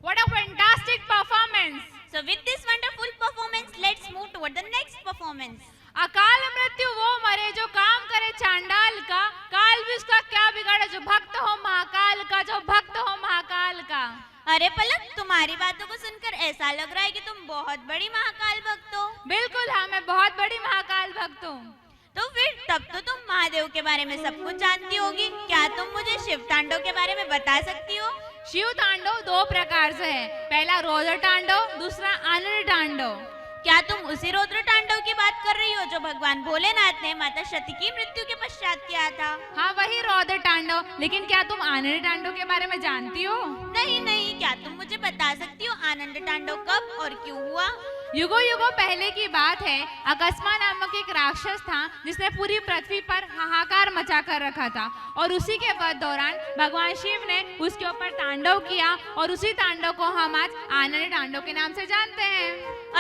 What a fantastic performance! So with this wonderful performance, let's move toward the next performance. अकाल मृत्यु वो मरे जो काम करे चांडाल का, काल भी उसका क्या बिगाड़े जो भक्त हो महाकाल का, जो भक्त हो महाकाल का। अरे पलक, तुम्हारी बातों को सुनकर ऐसा लग रहा है कि तुम बहुत बड़ी महाकाल भक्त हो। बिल्कुल हाँ, मैं बहुत बड़ी महाकाल भक्त हूँ। तो फिर तब तो तुम महादेव के बारे में सब कुछ जानती होगी। क्या तुम मुझे शिव तांडव के बारे में बता सकती हो? शिव तांडव दो प्रकार से है, पहला रौद्र तांडव, दूसरा आनंद तांडव। क्या तुम उसी रौद्र तांडव की बात कर रही हो जो भगवान भोलेनाथ ने माता सती की मृत्यु के पश्चात किया था? हाँ, वही रौद्र तांडव। लेकिन क्या तुम आनंद तांडव के बारे में जानती हो? नहीं नहीं, क्या तुम मुझे बता सकती हो आनंद तांडव कब और क्यों हुआ? युगों युगों पहले की बात है। अकस्मा नामक एक राक्षस था जिसने पूरी पृथ्वी पर हाहाकार मचा कर रखा था, और उसी के दौरान भगवान शिव ने उसके ऊपर तांडव किया, और उसी तांडव को हम आज आनंद तांडव के नाम से जानते हैं।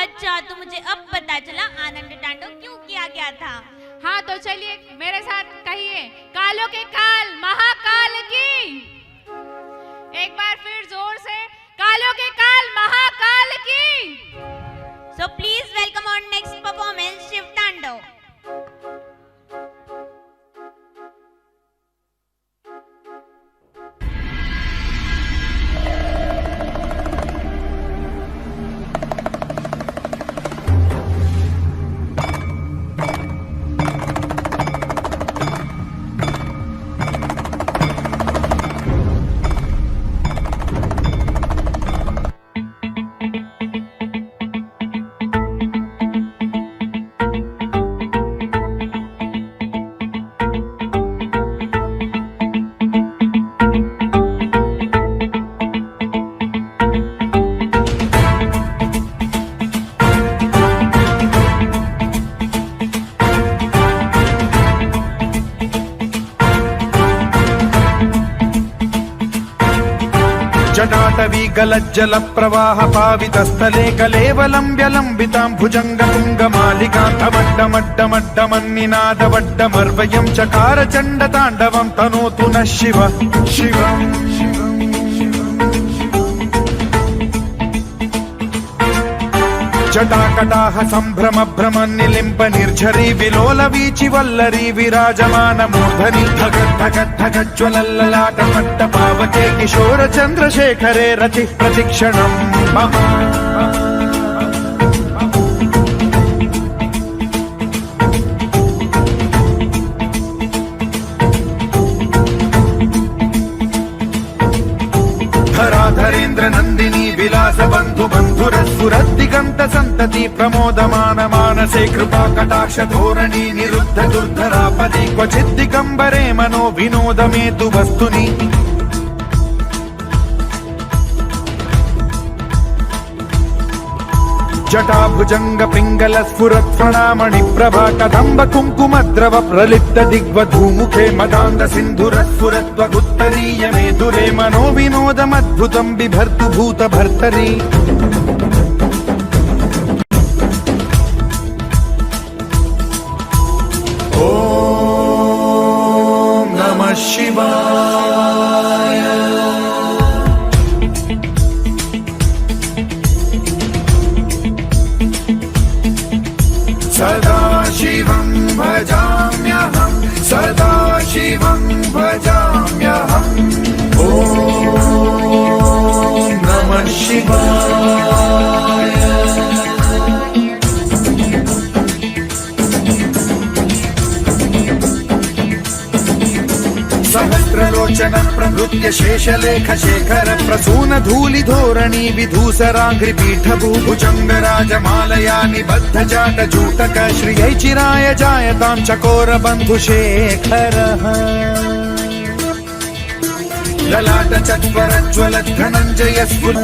अच्छा, तो मुझे अब पता चला आनंद तांडव क्यों किया गया था। हाँ, तो चलिए मेरे साथ कहिए, कालों के काल महाकाल की। एक बार फिर जोर से, कालों के काल महाकाल की। So please welcome our next performance, Shiv Tandav. जटाटवी गलज्जल प्रवाह पावितस्थले कलेवलम्ब्य लम्बितां भुजंग तुंग मालिकान्तमड्डमड्डमड्डमन्निनादवड्डमर्वयं चकार चण्ड ताण्डवं तनोतु नः शिव शिवम्। जटाकटाह सम्भ्रम भ्रमन् निलिम्ब निर्झरी विलोल वीचि वल्लरी विराजमान मूर्धनि धगद्धगद्धगज्ज्वलल्ललाट पट्ट पावके किशोर चन्द्रशेखरे रतिः प्रतिक्षणम् मम। धराधरेन्द्र नन्दिनी विलास बन्धु बन्धुरस्फुरद्दिगन्त सन्तति प्रमोदमान मानसे कृपा कटाक्ष धोरणी निरुद्ध दुर्धरापदि क्वचिद् दिगम्बरे मनो विनोदमेतु वस्तुनि। जटाभुजंग पिंगल स्फुरत् फणामणि प्रभा कदम्ब कुङ्कुमद्रव प्रलिप्त दिग्वधूमुखे मदान्ध सिन्धुरस्फुरत्वगुत्तरीय मेधुरे मनो विनोदमद्भुतं बिभर्तु भूत भर्तरि। ॐ नमः शिवाय। सदा शिवं भजाम्यहं, सदा शिवं भजाम्यहम्। ॐ नमः शिवाय। सहस्रलोचन प्रभृत्य शेषलेख शेखर प्रसून धूलि धोरणी विधूसराङ्घ्रि पीठभू भुजंग राजमालया निबद्ध जाट जूटक श्रियै चिराय जायतां चकोर बन्धु शेखरः। ललाट चत्वर ज्वलत् धनञ्जय स्फुर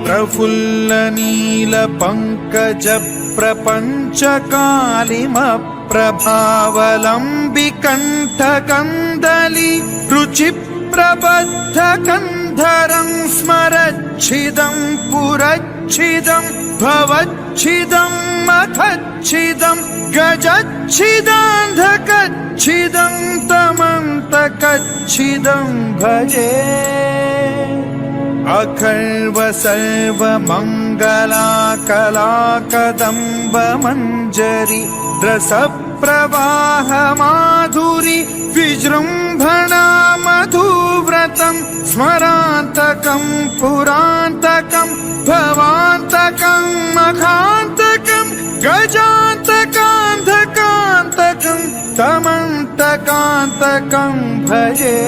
प्रफुल्ल नील पंकज प्रपंच कालिम प्रभावलंबि कंठ कंदली रुचि प्रबद्ध कंधरं स्मरच्छिदं पुरच्छिदं भवच्छिदं मखच्छिदं गजच्छिदान्धकच्छिदं तमन्तकच्छिदं भजे अखर्व सर्वमङ्गलाकलाकदम्ब मञ्जरी रसप्रवाह माधुरी विजृम्भणा मधुव्रतं स्मरान्तकं पुरान्तकं भवान्तकं मखान्तकं गजान्तकान्धकान्तकं तमन्तकान्तकं भजे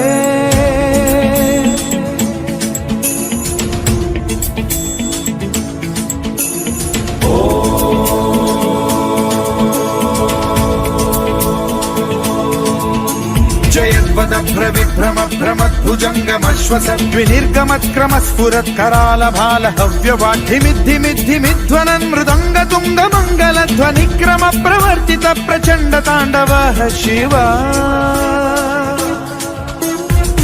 जयद्वदभ्रविभ्रमभ्रमद्भुजङ्गमश्वसद्विनिर्गमत्क्रमस्फुरत्करालभालहव्यवाढ्ढिमिद्धिमिद्धिमिध्वनन् मृदङ्गतुङ्गमङ्गलध्वनिक्रमप्रवर्तित प्रचण्डताण्डवः शिवा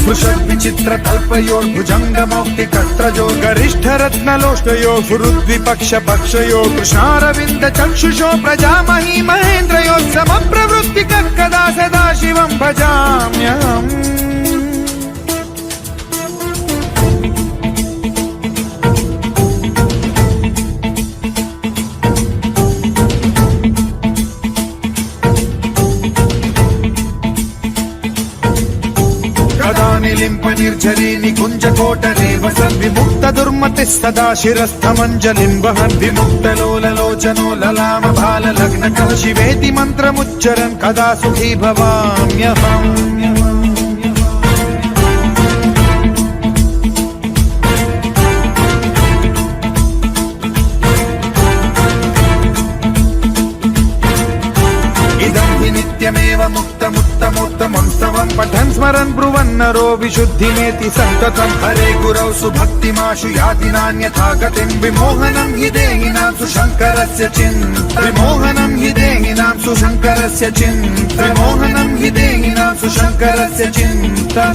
स्पृशद्विचित्रकल्पयोर्भुजङ्गमौक्तिकत्रजो गरिष्ठरत्नलोष्टयो सुहृद्विपक्षपक्षयो कृष्णारविन्दचक्षुषो प्रजामही महेन्द्रयो समप्रवृत्तिकः कदा सदा शिवं भजाम्यहम् निलिम्प निर्झरी निकुञ्जकोटरे वसद्विमुक्त दुर्मतिः सदा शिरस्थमञ्जलिं वहन् विमुक्तलोललोचनो ललाम भाललग्न शिवेति मन्त्रमुच्चरन् कदा सुखी भवाम्यहम् नित्यमेव मुक्तमुत्तमोत्तमं स्तवं पठन् स्मरन् ब्रुवन्नरो विशुद्धिमेति सन्ततं हरे गुरौ सुभक्तिमाशु याति नान्यथा गतिं विमोहनं हि देहिनां सुशङ्करस्य चिन्ता विमोहनं हि देहिनां सुशङ्करस्य चिन्ता विमोहनं हि देहिनां सुशङ्करस्य चिन्ता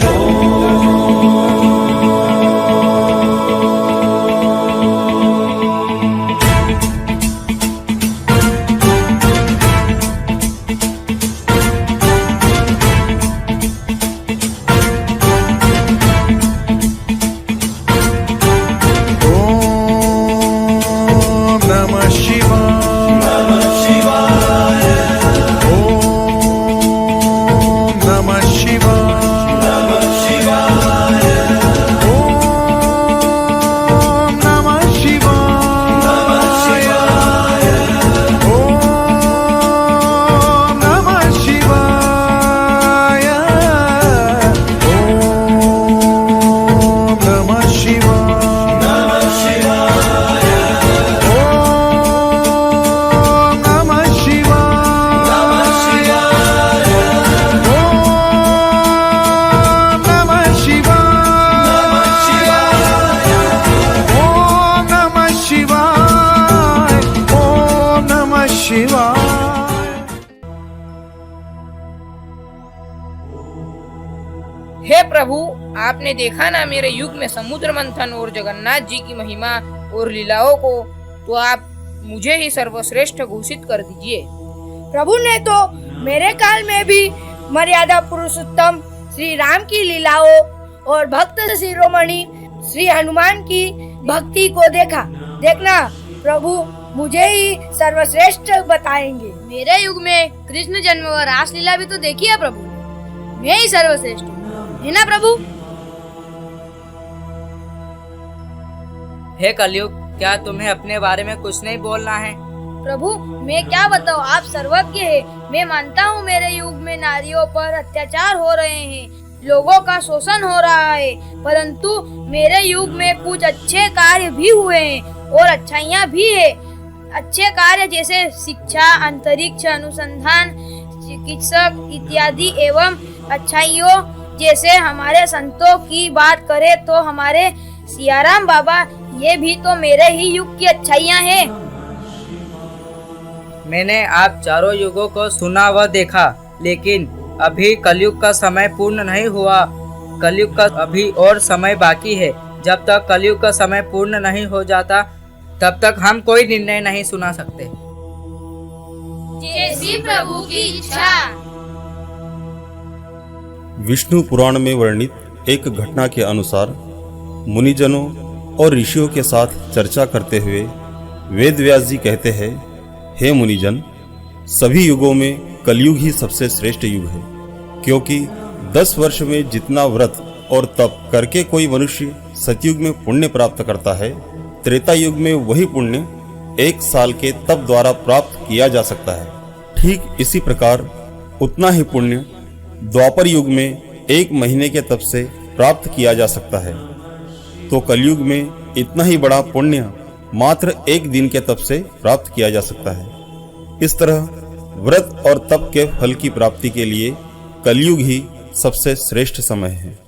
हे प्रभु, आपने देखा ना मेरे युग में समुद्र मंथन और जगन्नाथ जी की महिमा और लीलाओं को, तो आप मुझे ही सर्वश्रेष्ठ घोषित कर दीजिए। प्रभु ने तो मेरे काल में भी मर्यादा पुरुषोत्तम श्री राम की लीलाओं और भक्त शिरोमणि श्री हनुमान की भक्ति को देखा। देखना प्रभु मुझे ही सर्वश्रेष्ठ बताएंगे। मेरे युग में कृष्ण जन्म व रासलीला भी तो देखी है प्रभु, मैं ही सर्वश्रेष्ठ हूँ, है ना प्रभु? हे कलयुग, क्या तुम्हें अपने बारे में कुछ नहीं बोलना है? प्रभु मैं क्या बताऊँ, आप सर्वज्ञ हैं। मैं मानता हूँ मेरे युग में नारियों पर अत्याचार हो रहे हैं, लोगों का शोषण हो रहा है, परंतु मेरे युग में कुछ अच्छे कार्य भी हुए हैं और अच्छाइयाँ भी है। अच्छे कार्य जैसे शिक्षा, अंतरिक्ष अनुसंधान, चिकित्सक इत्यादि एवं अच्छाइयों जैसे हमारे संतों की बात करें तो हमारे सियाराम बाबा, ये भी तो मेरे ही युग की अच्छाइयाँ हैं। मैंने आप चारों युगों को सुना व देखा, लेकिन अभी कलयुग का समय पूर्ण नहीं हुआ। कलयुग का अभी और समय बाकी है। जब तक कलयुग का समय पूर्ण नहीं हो जाता, तब तक हम कोई निर्णय नहीं सुना सकते। जैसी प्रभु की इच्छा। विष्णु पुराण में वर्णित एक घटना के अनुसार मुनिजनों और ऋषियों के साथ चर्चा करते हुए वेद व्यास जी कहते हैं, हे मुनिजन, सभी युगों में कलयुग ही सबसे श्रेष्ठ युग है, क्योंकि 10 वर्ष में जितना व्रत और तप करके कोई मनुष्य सतयुग में पुण्य प्राप्त करता है, त्रेता युग में वही पुण्य 1 साल के तप द्वारा प्राप्त किया जा सकता है। ठीक इसी प्रकार उतना ही पुण्य द्वापर युग में 1 महीने के तप से प्राप्त किया जा सकता है। तो कलयुग में इतना ही बड़ा पुण्य मात्र 1 दिन के तप से प्राप्त किया जा सकता है। इस तरह व्रत और तप के फल की प्राप्ति के लिए कलयुग ही सबसे श्रेष्ठ समय है।